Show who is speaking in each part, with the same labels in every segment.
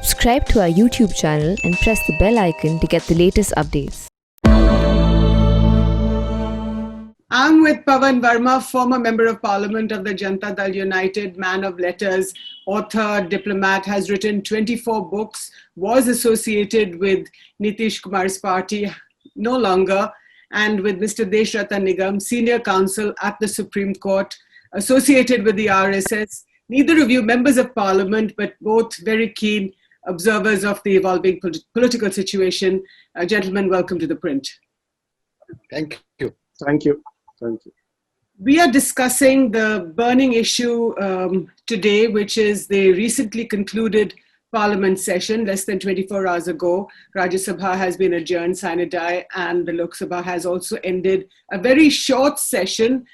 Speaker 1: Subscribe to our YouTube channel and press the bell icon to get the latest updates.
Speaker 2: I'm with Pavan Verma, former Member of Parliament of the Janata Dal United, man of letters, author, diplomat, has written 24 books, was associated with Nitish Kumar's party, no longer, and with Mr. Desh Ratan Nigam, senior counsel at the Supreme Court, associated with the RSS. Neither of you members of Parliament, but both very keen observers of the evolving political situation. Gentlemen, welcome to The Print.
Speaker 3: Thank you.
Speaker 4: Thank you. Thank you.
Speaker 2: We are discussing the burning issue today, which is the recently concluded Parliament session, less than 24 hours ago. Rajya Sabha has been adjourned sine die, and the Lok Sabha has also ended a very short session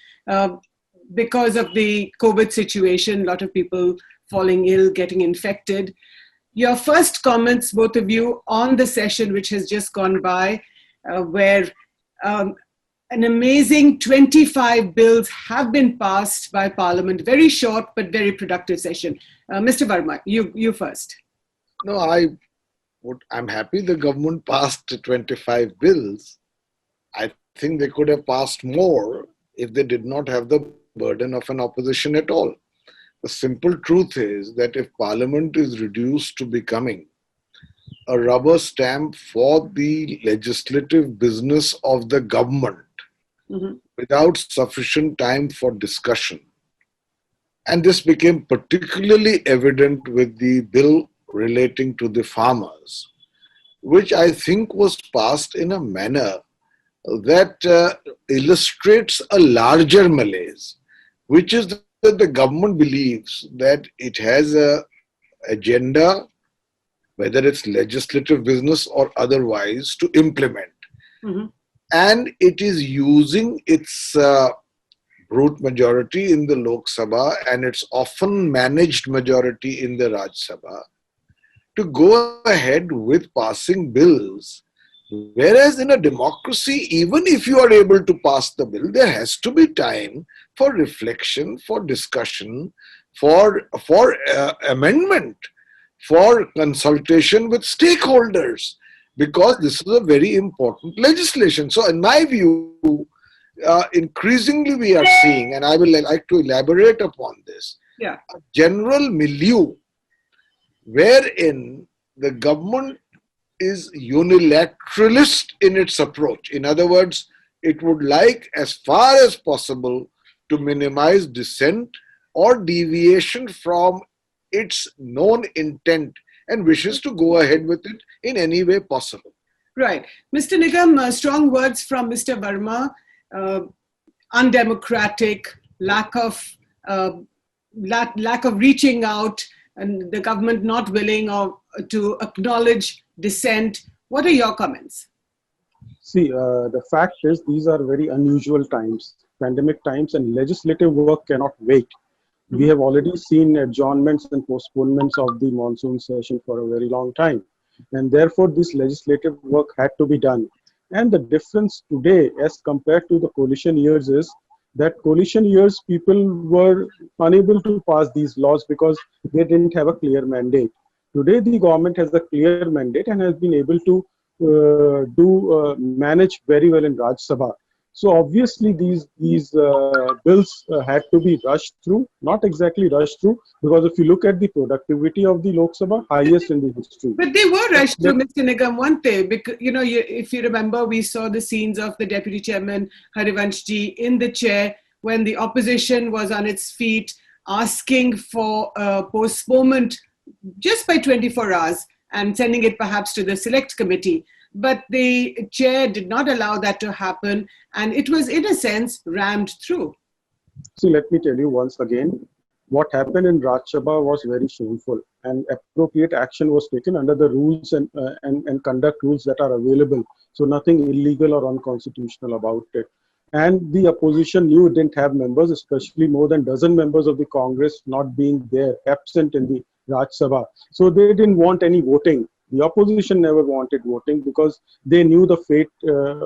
Speaker 2: because of the COVID situation, a lot of people falling ill, getting infected. Your first comments, both of you, on the session which has just gone by, where an amazing 25 bills have been passed by Parliament. Very short but very productive session. Mr. Verma, you first.
Speaker 3: No, I'm happy the government passed 25 bills. I think they could have passed more if they did not have the burden of an opposition at all. The simple truth is that if Parliament is reduced to becoming a rubber stamp for the legislative business of the government, without sufficient time for discussion. And this became particularly evident with the bill relating to the farmers, which I think was passed in a manner that illustrates a larger malaise, which is that the government believes that it has an agenda, whether it's legislative business or otherwise, to implement. And it is using its brute majority in the Lok Sabha and its often managed majority in the Rajya Sabha to go ahead with passing bills. Whereas in a democracy, even if you are able to pass the bill, there has to be time for reflection, for discussion, for amendment, for consultation with stakeholders, because this is a very important legislation. So in my view, increasingly we are seeing, and I will like to elaborate upon this, a general milieu wherein the government is unilateralist in its approach. In other words, it would like as far as possible to minimize dissent or deviation from its known intent and wishes to go ahead with it in any way possible.
Speaker 2: Right. Mr. Nigam, strong words from Mr. Verma, undemocratic, lack of reaching out, and the government not willing to acknowledge dissent. What are your comments?
Speaker 4: See, the fact is these are very unusual times, pandemic times, and legislative work cannot wait. We have already seen adjournments and postponements of the monsoon session for a very long time. And therefore, this legislative work had to be done. And the difference today as compared to the coalition years is that coalition years people were unable to pass these laws because they didn't have a clear mandate. Today, the government has a clear mandate and has been able to manage very well in Rajya Sabha. So obviously these bills had to be rushed through, not exactly rushed through, because if you look at the productivity of the Lok Sabha, highest in the history.
Speaker 2: But they were rushed through, Mr. Nigam, weren't they? Because, if you remember, we saw the scenes of the Deputy Chairman, Harivanshji, in the chair when the opposition was on its feet asking for postponement just by 24 hours and sending it perhaps to the select committee. But the chair did not allow that to happen, and it was, in a sense, rammed through.
Speaker 4: See, let me tell you once again, what happened in Rajya Sabha was very shameful, and appropriate action was taken under the rules and conduct rules that are available. So nothing illegal or unconstitutional about it. And the opposition knew it didn't have members, especially more than a dozen members of the Congress not being there, absent in the Rajya Sabha. So they didn't want any voting. The opposition never wanted voting because they knew the fate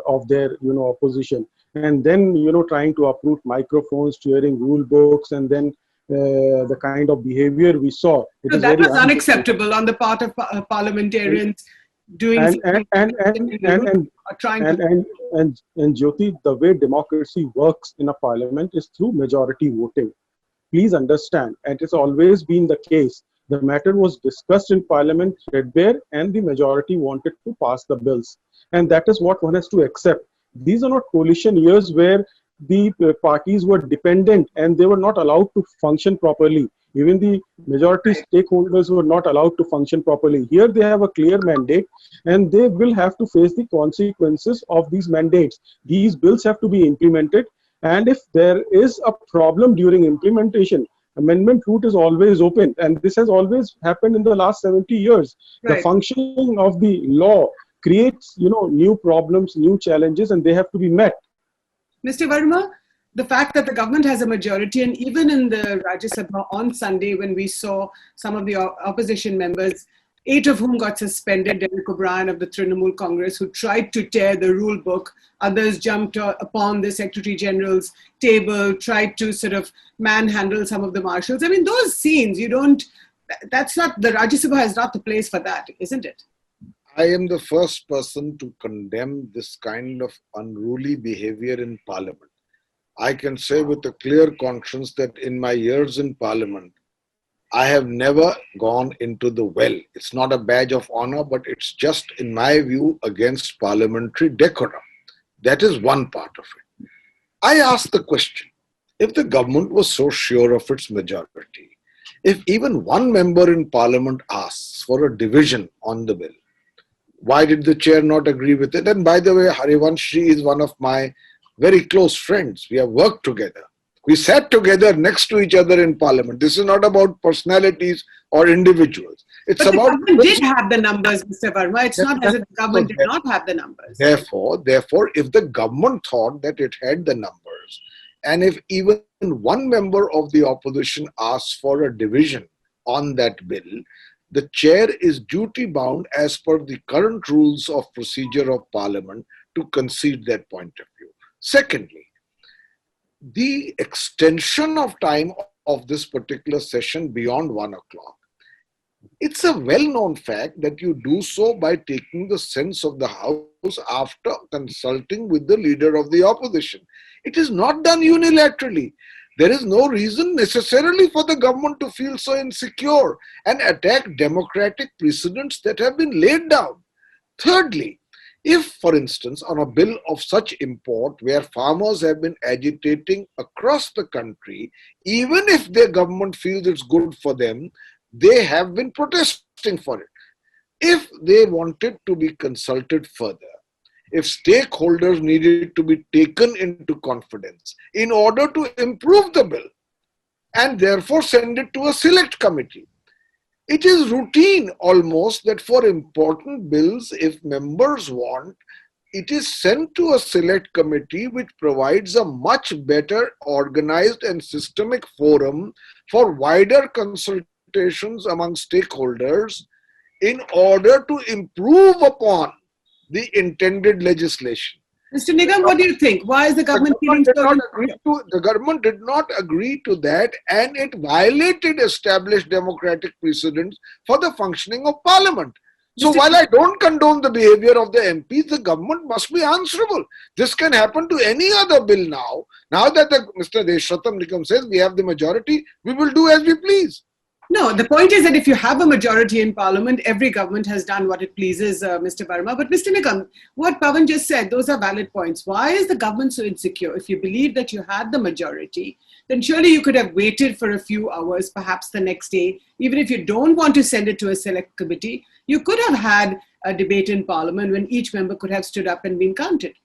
Speaker 4: of their, opposition. And then, trying to uproot microphones, tearing rule books, and then the kind of behavior we saw. It
Speaker 2: So
Speaker 4: is
Speaker 2: that
Speaker 4: very
Speaker 2: was unacceptable on the part of parliamentarians doing
Speaker 4: and
Speaker 2: something or trying to.
Speaker 4: and Jyoti, the way democracy works in a parliament is through majority voting. Please understand, and it's always been the case. The matter was discussed in Parliament threadbare, and the majority wanted to pass the bills, and that is what one has to accept. These are not coalition years where the parties were dependent and they were not allowed to function properly. Even the majority stakeholders were not allowed to function properly. Here they have a clear mandate and they will have to face the consequences of these mandates. These bills have to be implemented, and if there is a problem during implementation, amendment route is always open, and this has always happened in the last 70 years. The
Speaker 2: Right.
Speaker 4: functioning of the law creates, new problems, new challenges, and they have to be met.
Speaker 2: Mr. Verma, the fact that the government has a majority, and even in the Rajya Sabha on Sunday, when we saw some of the opposition members, 8 of whom got suspended, Derek O'Brien of the Trinamool Congress, who tried to tear the rule book. Others jumped upon the Secretary General's table, tried to sort of manhandle some of the marshals. I mean, those scenes, that's not, the Rajya Sabha is not the place for that, isn't it?
Speaker 3: I am the first person to condemn this kind of unruly behavior in Parliament. I can say with a clear conscience that in my years in Parliament, I have never gone into the well. It's not a badge of honor, but it's just, in my view, against parliamentary decorum. That is one part of it. I ask the question, if the government was so sure of its majority, if even one member in Parliament asks for a division on the bill, why did the chair not agree with it? And by the way, Harivanshi is one of my very close friends. We have worked together. We sat together next to each other in Parliament. This is not about personalities or individuals. It's
Speaker 2: But
Speaker 3: about
Speaker 2: the government did have the numbers, Mr. Verma. It's not as if the government did not have the numbers.
Speaker 3: Therefore, if the government thought that it had the numbers, and if even one member of the opposition asks for a division on that bill, the chair is duty bound as per the current rules of procedure of Parliament to concede that point of view. Secondly, the extension of time of this particular session beyond 1 o'clock. It's a well-known fact that you do so by taking the sense of the House after consulting with the leader of the opposition. It is not done unilaterally. There is no reason necessarily for the government to feel so insecure and attack democratic precedents that have been laid down. Thirdly, if, for instance, on a bill of such import where farmers have been agitating across the country, even if their government feels it's good for them, they have been protesting for it. If they wanted to be consulted further, if stakeholders needed to be taken into confidence in order to improve the bill and therefore send it to a select committee, it is routine almost that for important bills, if members want, it is sent to a select committee which provides a much better organized and systemic forum for wider consultations among stakeholders in order to improve upon the intended legislation.
Speaker 2: Mr. Nigam, what do you think? Why is the government feeling so?
Speaker 3: The government did not agree to that, and it violated established democratic precedents for the functioning of Parliament. So while I don't condone the behavior of the MPs, the government must be answerable. This can happen to any other bill now. Now that Mr. Desh Ratan Nigam says we have the majority, we will do as we please.
Speaker 2: No, the point is that if you have a majority in Parliament, every government has done what it pleases, Mr. Verma. But Mr. Nigam, what Pavan just said, those are valid points. Why is the government so insecure? If you believe that you had the majority, then surely you could have waited for a few hours, perhaps the next day. Even if you don't want to send it to a select committee, you could have had a debate in Parliament when each member could have stood up and been counted.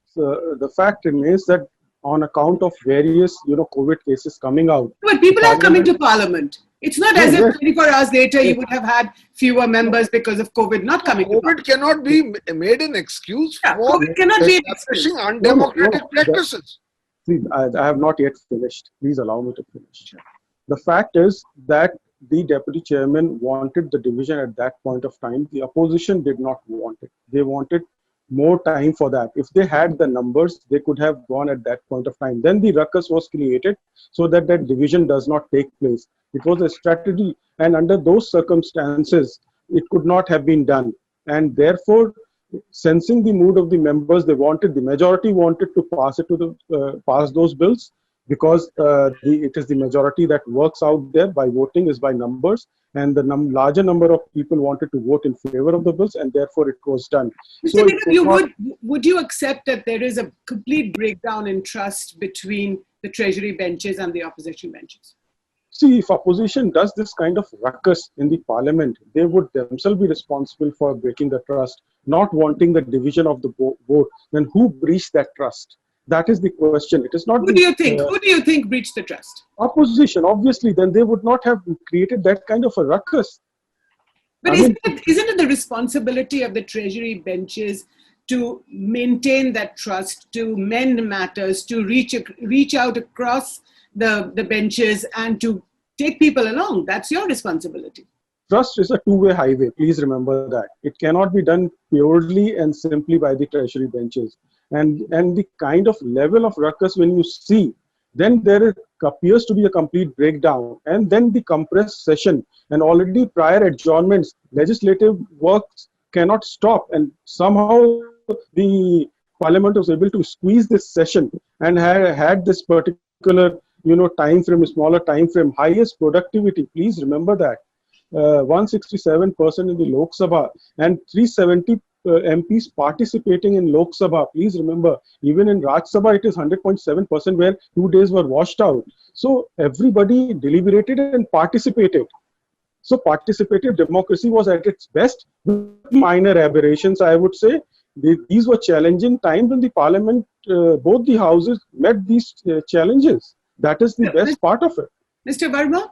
Speaker 4: So the fact remains that on account of various, COVID cases coming out.
Speaker 2: But people are coming to Parliament. It's not as if 24 hours later you would have had fewer members because of COVID not coming to Parliament.
Speaker 3: COVID cannot be made an excuse for
Speaker 2: COVID cannot be
Speaker 3: establishing undemocratic practices.
Speaker 4: See, I have not yet finished. Please allow me to finish. The fact is that the deputy chairman wanted the division at that point of time. The opposition did not want it. They wanted more time for that. If they had the numbers, they could have gone at that point of time. Then the ruckus was created so that that division does not take place. It was a strategy, and under those circumstances, it could not have been done. And therefore, sensing the mood of the members, the majority wanted to pass it to pass those bills, because it is the majority that works out there by voting, is by numbers, and the larger number of people wanted to vote in favor of the bills, and therefore it was done.
Speaker 2: Mr. Nigam, would you accept that there is a complete breakdown in trust between the Treasury benches and the opposition benches?
Speaker 4: See, if opposition does this kind of ruckus in the parliament, they would themselves be responsible for breaking the trust, not wanting the division of the vote. Then who breached that trust? That is the question. It is not.
Speaker 2: Who do you think breached the trust?
Speaker 4: Opposition, obviously. Then they would not have created that kind of a ruckus.
Speaker 2: But isn't it the responsibility of the Treasury benches to maintain that trust, to mend matters, to reach out across the benches and to take people along? That's your responsibility.
Speaker 4: Trust is a two-way highway. Please remember that. It cannot be done purely and simply by the Treasury benches. And the kind of level of ruckus when you see, then there appears to be a complete breakdown. And then the compressed session and already prior adjournments, legislative works cannot stop. And somehow the parliament was able to squeeze this session and had this particular time frame, a smaller time frame, highest productivity. Please remember that. 167% in the Lok Sabha and 370 MPs participating in Lok Sabha. Please remember, even in Rajya Sabha, it is 100.7%, where 2 days were washed out. So everybody deliberated and participated. So participative democracy was at its best, with minor aberrations, I would say. These were challenging times when the parliament, both the houses met these challenges. That is the best part of it.
Speaker 2: Mr. Verma,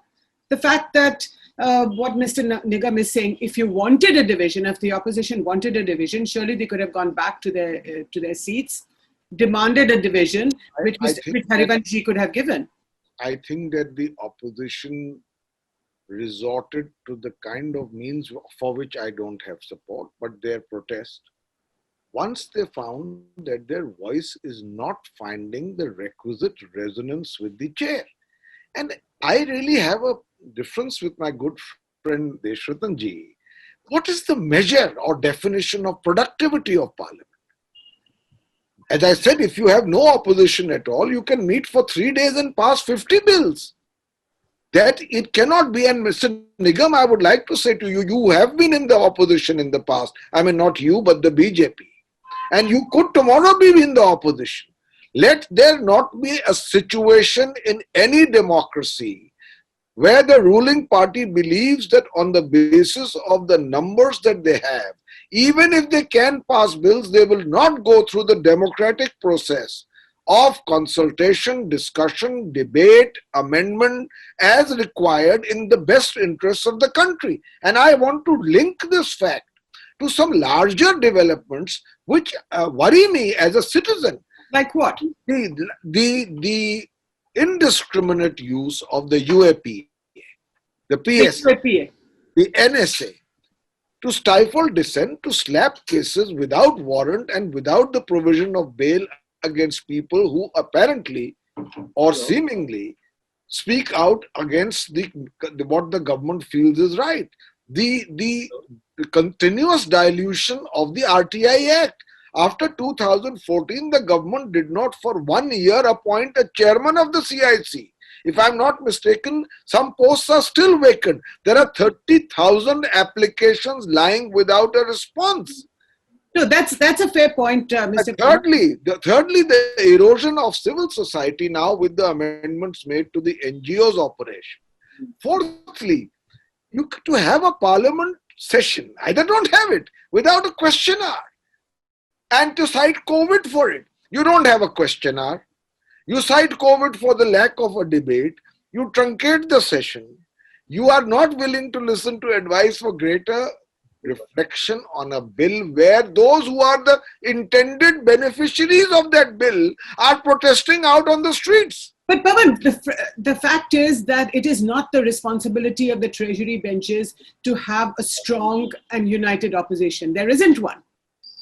Speaker 2: the fact that what Mr. Nigam is saying, if you wanted a division, if the opposition wanted a division, surely they could have gone back to their seats, demanded a division, which Harivanshi could have given.
Speaker 3: I think that the opposition resorted to the kind of means for which I don't have support, but their protest. Once they found that their voice is not finding the requisite resonance with the chair. And I really have a difference with my good friend Desh Ratan ji. What is the measure or definition of productivity of parliament? As I said, if you have no opposition at all, you can meet for 3 days and pass 50 bills. That it cannot be. And Mr. Nigam, I would like to say to you, you have been in the opposition in the past. I mean, not you, but the BJP. And you could tomorrow be in the opposition. Let there not be a situation in any democracy where the ruling party believes that on the basis of the numbers that they have, even if they can pass bills, they will not go through the democratic process of consultation, discussion, debate, amendment as required in the best interests of the country. And I want to link this fact to some larger developments which worry me as a citizen.
Speaker 2: Like what?
Speaker 3: The indiscriminate use of the UAP, the PSA, the NSA, to stifle dissent, to slap cases without warrant and without the provision of bail against people who apparently or seemingly speak out against what the government feels is right. The continuous dilution of the RTI Act. After 2014, the government did not for 1 year appoint a chairman of the CIC. If I'm not mistaken, some posts are still vacant. There are 30,000 applications lying without a response.
Speaker 2: No, that's a fair point, Mr.
Speaker 3: Thirdly, the erosion of civil society now with the amendments made to the NGOs operation. Fourthly, to have a parliament session, either don't have it without a question hour and to cite COVID for it. You don't have a question hour. You cite COVID for the lack of a debate. You truncate the session. You are not willing to listen to advice for greater reflection on a bill where those who are the intended beneficiaries of that bill are protesting out on the streets.
Speaker 2: But Pavan, the fact is that it is not the responsibility of the Treasury benches to have a strong and united opposition. There isn't one.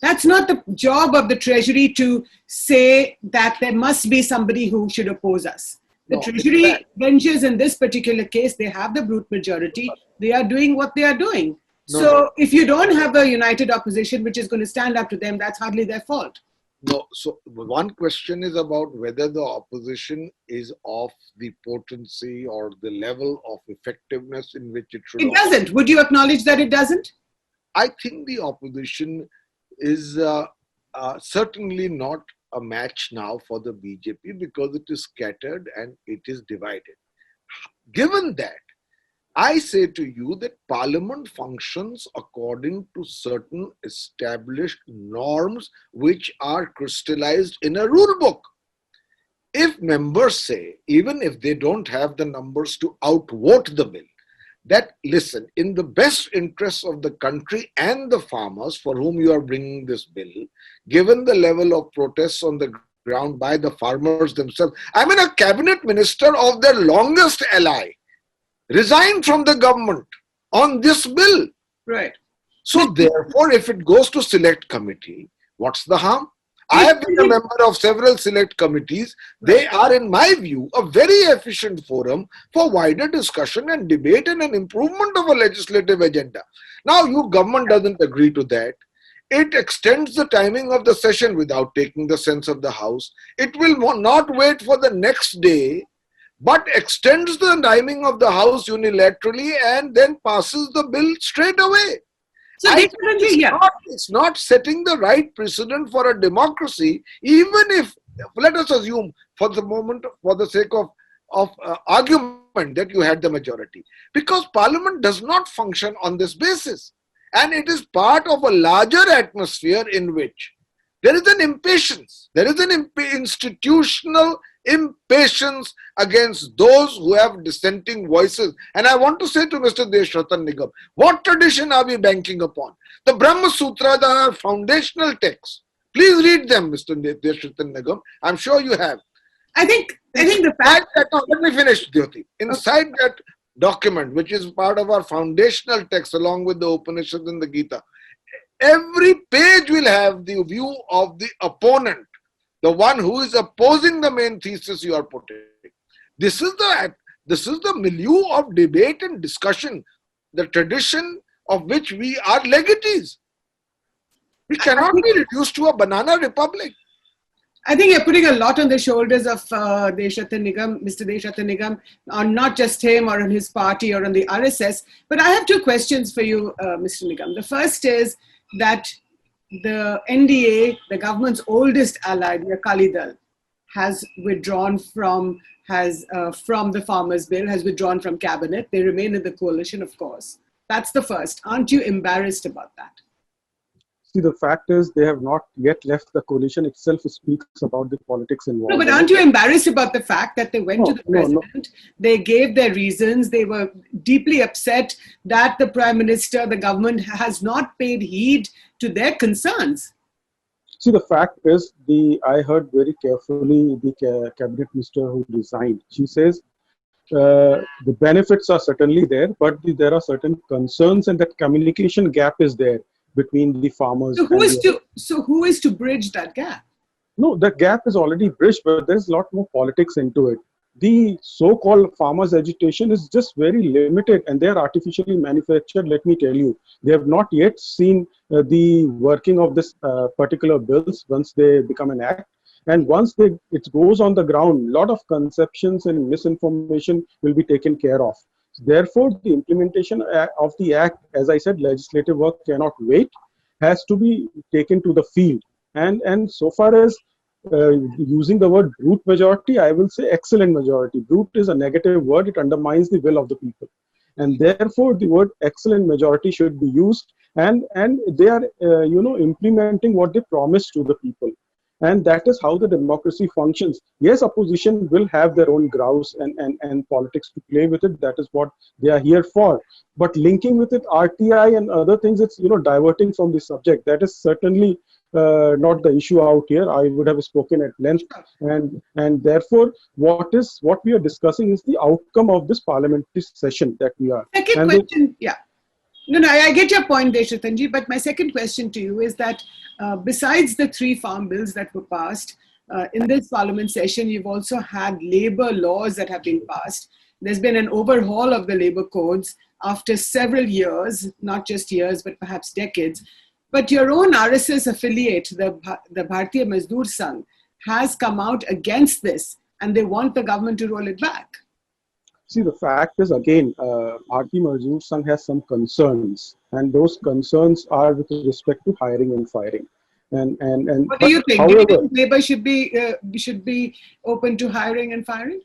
Speaker 2: That's not the job of the Treasury to say that there must be somebody who should oppose us. The
Speaker 3: No,
Speaker 2: Treasury benches in this particular case, they have the brute majority. They are doing what they are doing.
Speaker 3: No,
Speaker 2: So if you don't have a united opposition which is going to stand up to them, that's hardly their fault.
Speaker 3: No, so one question is about whether the opposition is of the potency or the level of effectiveness in which it should.
Speaker 2: It doesn't. Would you acknowledge that it doesn't?
Speaker 3: I think the opposition is certainly not a match now for the BJP because it is scattered and it is divided. Given that, I say to you that Parliament functions according to certain established norms which are crystallized in a rule book. If members say, even if they don't have the numbers to outvote the bill, that listen, in the best interests of the country and the farmers for whom you are bringing this bill, given the level of protests on the ground by the farmers themselves, I mean a cabinet minister of their longest ally resigned from the government on this bill.
Speaker 2: Right.
Speaker 3: So therefore, if it goes to select committee, what's the harm? I have been a member of several select committees. They are, in my view, a very efficient forum for wider discussion and debate and an improvement of a legislative agenda. Now, your government doesn't agree to that. It extends the timing of the session without taking the sense of the House. It will not wait for the next day, but extends the timing of the House unilaterally and then passes the bill straight away.
Speaker 2: So
Speaker 3: it's not setting the right precedent for a democracy, even if, let us assume for the moment, for the sake of argument, that you had the majority. Because Parliament does not function on this basis. And it is part of a larger atmosphere in which there is an impatience. There is an institutional impatience against those who have dissenting voices. And I want to say to Mr. Desh Ratan Nigam, what tradition are we banking upon? The Brahma Sutras are our foundational texts. Please read them, Mr. Desh Ratan Nigam. I'm sure you have.
Speaker 2: I think the fact
Speaker 3: that, let me finish, Jyoti. Inside that document, which is part of our foundational text along with the Upanishads and the Gita, every page will have the view of the opponent, the one who is opposing the main thesis you are putting. This is the milieu of debate and discussion, the tradition of which we are legatees. We cannot be reduced to a banana republic.
Speaker 2: I think you're putting a lot on the shoulders of Desh Ratan Nigam, Mr. Desh Ratan Nigam, on not just him or on his party or on the RSS. But I have two questions for you, Mr. Nigam. The first is that the NDA, the government's oldest ally, the Akali Dal, has withdrawn from the Farmers' Bill, has withdrawn from cabinet. They remain in the coalition, of course. That's the first. Aren't you embarrassed about that?
Speaker 4: See, the fact is they have not yet left the coalition itself speaks about the politics involved.
Speaker 2: No, but aren't you embarrassed about the fact that they went to the president, they gave their reasons, they were deeply upset that the prime minister, the government has not paid heed to their concerns?
Speaker 4: See, the fact is, I heard very carefully the cabinet minister who resigned. She says, the benefits are certainly there, but there are certain concerns and that communication gap is there between the farmers.
Speaker 2: So who is to bridge that gap?
Speaker 4: No, the gap is already bridged, but there's a lot more politics into it. The so-called farmers' agitation is just very limited and they are artificially manufactured, let me tell you. They have not yet seen the working of this particular bills once they become an act. And once it goes on the ground, a lot of conceptions and misinformation will be taken care of. Therefore, the implementation of the act, as I said, legislative work cannot wait, has to be taken to the field. And so far as using the word brute majority, I will say excellent majority. Brute is a negative word. It undermines the will of the people. And therefore, the word excellent majority should be used. And they are, implementing what they promised to the people. And that is how the democracy functions. Yes, opposition will have their own grouse and politics to play with it. That is what they are here for. But linking with it RTI and other things, it's diverting from the subject. That is certainly not the issue out here. I would have spoken at length. And therefore, what we are discussing is the outcome of this parliamentary session that we are.
Speaker 2: Second question, yeah. No, I get your point, Desh Ratan ji, but my second question to you is that besides the 3 farm bills that were passed, in this parliament session, you've also had labor laws that have been passed. There's been an overhaul of the labor codes after several years, not just years, but perhaps decades. But your own RSS affiliate, the Bharatiya Mazdoor Sangh, has come out against this, and they want the government to roll it back.
Speaker 4: See, the fact is, again, Bharatiya Mazdoor Sangh has some concerns, and those concerns are with respect to hiring and firing. And
Speaker 2: what do you think?
Speaker 4: However,
Speaker 2: do you think labor should be open to hiring and firing?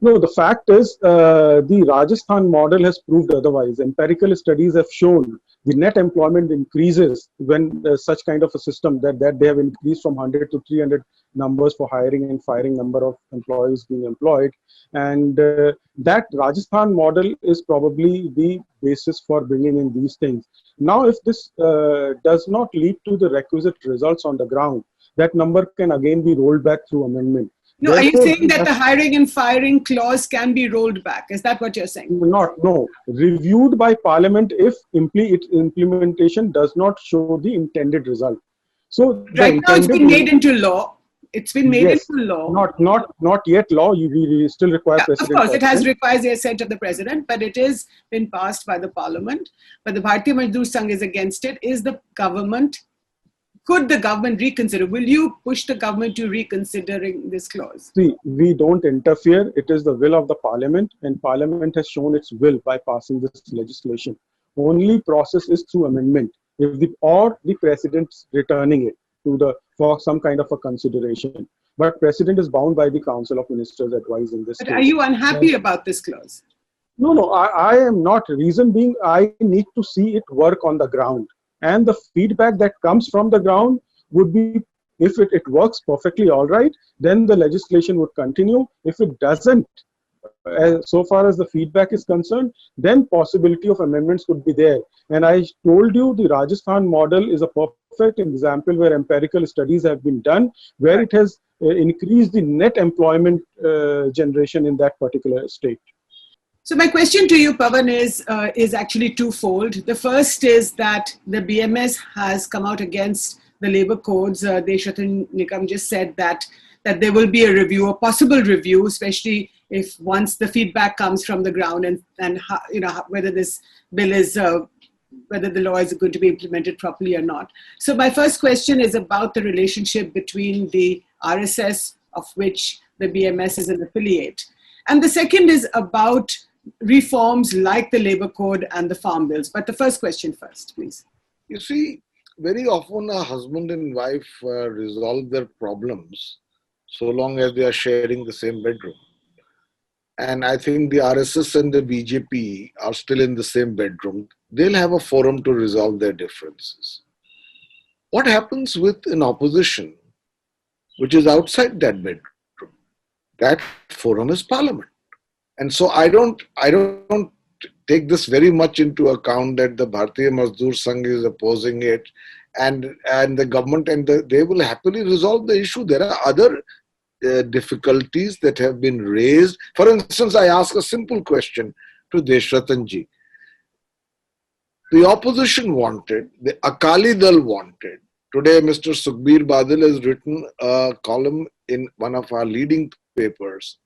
Speaker 4: No, the fact is, the Rajasthan model has proved otherwise. Empirical studies have shown the net employment increases when such kind of a system that they have increased from 100 to 300 numbers for hiring and firing number of employees being employed. And that Rajasthan model is probably the basis for bringing in these things. Now, if this does not lead to the requisite results on the ground, that number can again be rolled back through amendment.
Speaker 2: No, are you saying that the hiring and firing clause can be rolled back? Is that what you're saying?
Speaker 4: No. Reviewed by Parliament if its implementation does not show the intended result. So
Speaker 2: right now it's been made into law. It's been made into law.
Speaker 4: Not yet law. We still require president.
Speaker 2: Of course, it has requires the assent of the president, but it is been passed by the Parliament. But the Bharatiya Mazdoor Sangh is against it. Could the government reconsider? Will you push the government to reconsidering this clause?
Speaker 4: See, we don't interfere. It is the will of the Parliament, and Parliament has shown its will by passing this legislation. Only process is through amendment, or the President returning it for some kind of a consideration. But President is bound by the Council of Ministers' advice in this case.
Speaker 2: Are you unhappy about this clause?
Speaker 4: No, I am not. Reason being, I need to see it work on the ground. And the feedback that comes from the ground would be, if it works perfectly all right, then the legislation would continue. If it doesn't, so far as the feedback is concerned, then possibility of amendments would be there. And I told you the Rajasthan model is a perfect example where empirical studies have been done, where it has increased the net employment generation in that particular state.
Speaker 2: So my question to you, Pavan, is actually twofold. The first is that the BMS has come out against the labor codes. Desh Ratan Nigam just said that there will be a review, a possible review, especially if once the feedback comes from the ground and whether this bill is whether the law is going to be implemented properly or not. So my first question is about the relationship between the RSS, of which the BMS is an affiliate, and the second is about reforms like the labor code and the farm bills. But the first question first, please.
Speaker 3: You see, very often a husband and wife resolve their problems so long as they are sharing the same bedroom. And I think the RSS and the BJP are still in the same bedroom. They'll have a forum to resolve their differences. What happens with an opposition which is outside that bedroom? That forum is Parliament. And so I don't take this very much into account that the Bharatiya Mazdoor Sangh is opposing it and the government they will happily resolve the issue. There are other difficulties that have been raised. For instance, I ask a simple question to Desh Ratan ji. The opposition wanted, the Akali Dal wanted. Today, Mr. Sukhbir Badal has written a column in one of our leading papers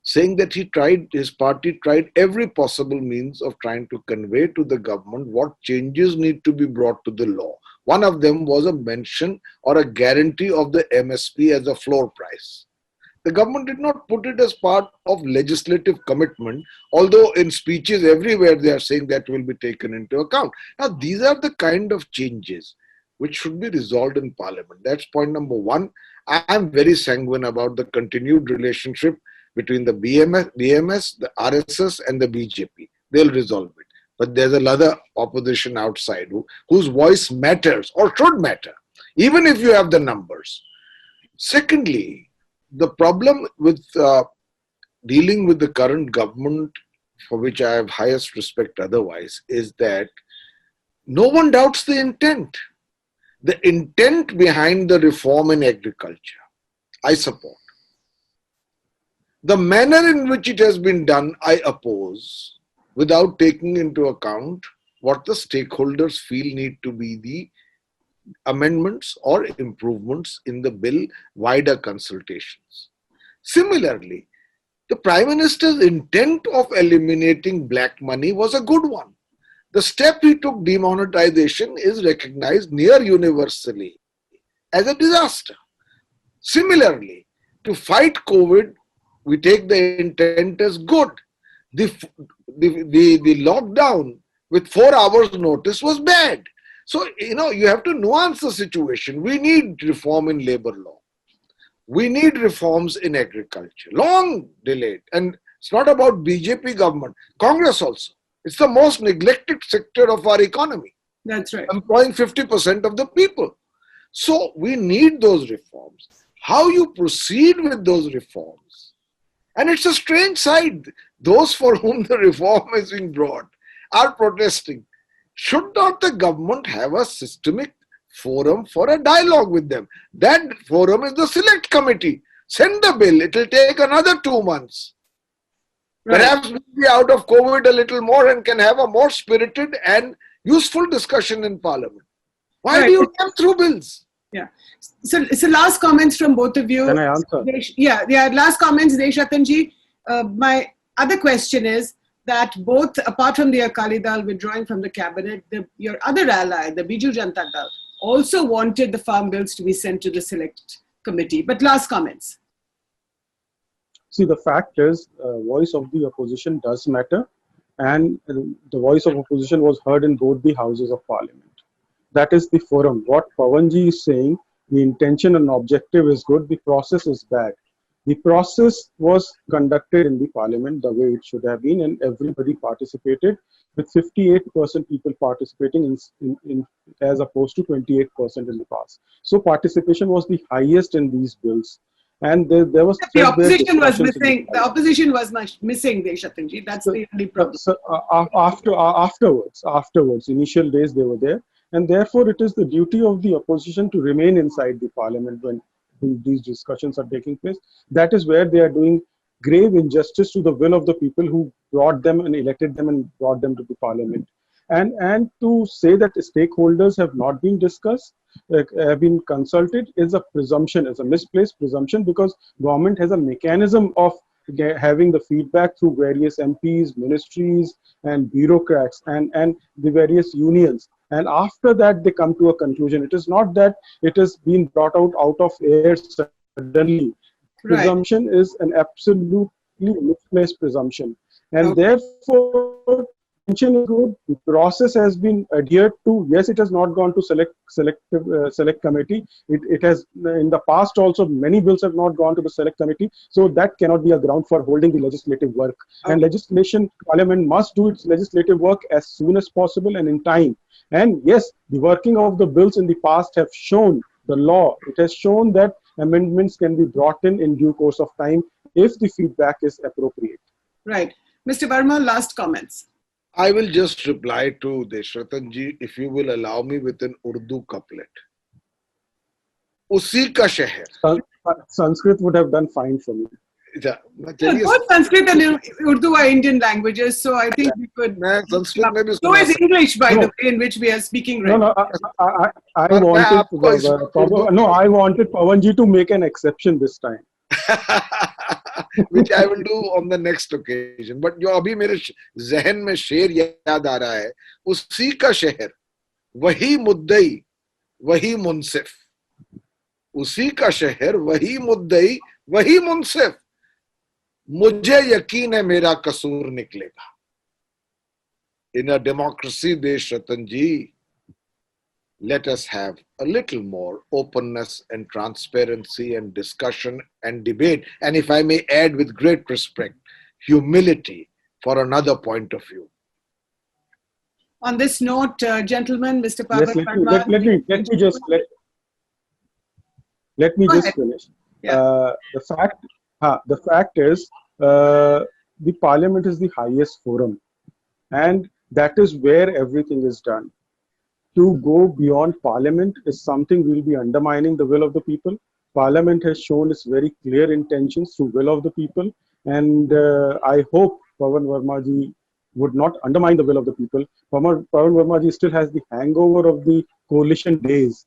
Speaker 3: saying that his party tried every possible means of trying to convey to the government what changes need to be brought to the law. One of them was a mention or a guarantee of the MSP as a floor price. The government did not put it as part of legislative commitment, although in speeches everywhere they are saying that will be taken into account. Now, these are the kind of changes which should be resolved in Parliament. That's point number one. I am very sanguine about the continued relationship between the BMS, the RSS and the BJP. They'll resolve it. But there's another opposition outside whose voice matters or should matter, even if you have the numbers. Secondly, the problem with dealing with the current government, for which I have highest respect otherwise, is that no one doubts the intent. The intent behind the reform in agriculture, I support. The manner in which it has been done, I oppose, without taking into account what the stakeholders feel need to be the amendments or improvements in the bill, wider consultations. Similarly, the Prime Minister's intent of eliminating black money was a good one. The step he took, demonetization, is recognized near universally as a disaster. Similarly, to fight COVID, we take the intent as good. The lockdown with 4 hours notice was bad. So, you have to nuance the situation. We need reform in labor law. We need reforms in agriculture. Long delayed. And it's not about BJP government. Congress also. It's the most neglected sector of our economy.
Speaker 2: That's right.
Speaker 3: Employing 50% of the people. So we need those reforms. How you proceed with those reforms? And it's a strange side. Those for whom the reform is being brought are protesting. Should not the government have a systemic forum for a dialogue with them? That forum is the select committee. Send the bill. It will take another 2 months. Right. Perhaps we'll be out of COVID a little more and can have a more spirited and useful discussion in Parliament. Why do you come through bills?
Speaker 2: Yeah. So last comments from both of you.
Speaker 4: Can I answer?
Speaker 2: Last comments, Desh Ratan ji. My other question is that both, apart from the Akali Dal withdrawing from the cabinet, your other ally, the Biju Janata Dal, also wanted the farm bills to be sent to the select committee. But last comments.
Speaker 4: See, the fact is, voice of the opposition does matter, and the voice of opposition was heard in both the houses of parliament. That is the forum. What Pavanji is saying, the intention and objective is good, the process is bad. The process was conducted in the parliament the way it should have been, and everybody participated, with 58% people participating in as opposed to 28% in the past. So participation was the highest in these bills. And there was
Speaker 2: the opposition was missing. The opposition was missing, Desh Ratan ji. That's the only problem.
Speaker 4: So, afterwards, initial days they were there, and therefore it is the duty of the opposition to remain inside the parliament when these discussions are taking place. That is where they are doing grave injustice to the will of the people who brought them and elected them and brought them to the parliament. And to say that stakeholders have not been discussed, have been consulted, is a presumption, is a misplaced presumption, because government has a mechanism of having the feedback through various MPs, ministries, and bureaucrats, and the various unions. And after that, they come to a conclusion. It is not that it has been brought out of air suddenly. Right. Presumption is an absolutely misplaced presumption. And therefore, intention is good. The process has been adhered to. Yes, it has not gone to select committee. It has in the past also many bills have not gone to the select committee. So that cannot be a ground for holding the legislative work. And Parliament must do its legislative work as soon as possible and in time. And yes, the working of the bills in the past have shown the law. It has shown that amendments can be brought in due course of time if the feedback is appropriate.
Speaker 2: Right. Mr. Verma, last comments.
Speaker 3: I will just reply to Desh Ratan ji, if you will allow me, with an Urdu couplet. Usi ka shehar.
Speaker 4: Sanskrit would have done fine for me.
Speaker 2: Both Sanskrit and Urdu are Indian languages, so I think we could. So is English, by the way, in which we are speaking right now.
Speaker 4: I wanted Pavanji to make an exception this time.
Speaker 3: Which I will do on the next occasion. But जो अभी मेरे ज़हन में शेर याद आ रहा है, उसी का शहर, वही मुद्दई, वही मुंसिफ. उसी का शहर, वही मुद्दई, वही मुंसिफ. मुझे यकीन है मेरा कसूर निकलेगा. In a democracy, Desh Ratan ji, let us have a little more openness and transparency and discussion and debate. And if I may add, with great respect, humility for another point of view.
Speaker 2: On this note, gentlemen, Mr. Pavan Verma.
Speaker 4: Let me just finish.
Speaker 2: Yeah.
Speaker 4: The fact is, the parliament is the highest forum, and that is where everything is done. To go beyond parliament is something we'll be undermining the will of the people. Parliament has shown its very clear intentions through will of the people, and I hope Pavan Verma ji would not undermine the will of the people. Pavan Verma ji still has the hangover of the coalition days.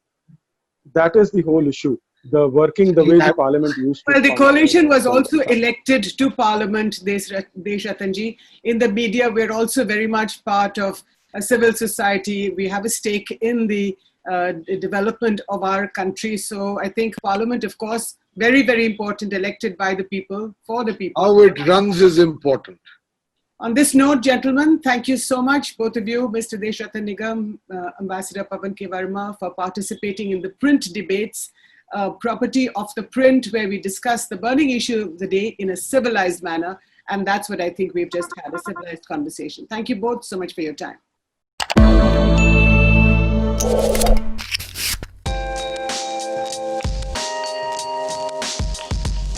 Speaker 4: That is the whole issue. The working the way the parliament used to.
Speaker 2: Well, the coalition was also elected to parliament, Desh Ratan ji. In the media, we're also very much part of a civil society. We have a stake in the development of our country. So I think parliament, of course, very, very important, elected by the people, for the people.
Speaker 3: How it runs is important.
Speaker 2: On this note, gentlemen, thank you so much, both of you, Mr. Desh Ratan Nigam, Ambassador Pavan K. Verma, for participating in the print debates, property of the print, where we discuss the burning issue of the day in a civilized manner. And that's what I think we've just had, a civilized conversation. Thank you both so much for your time.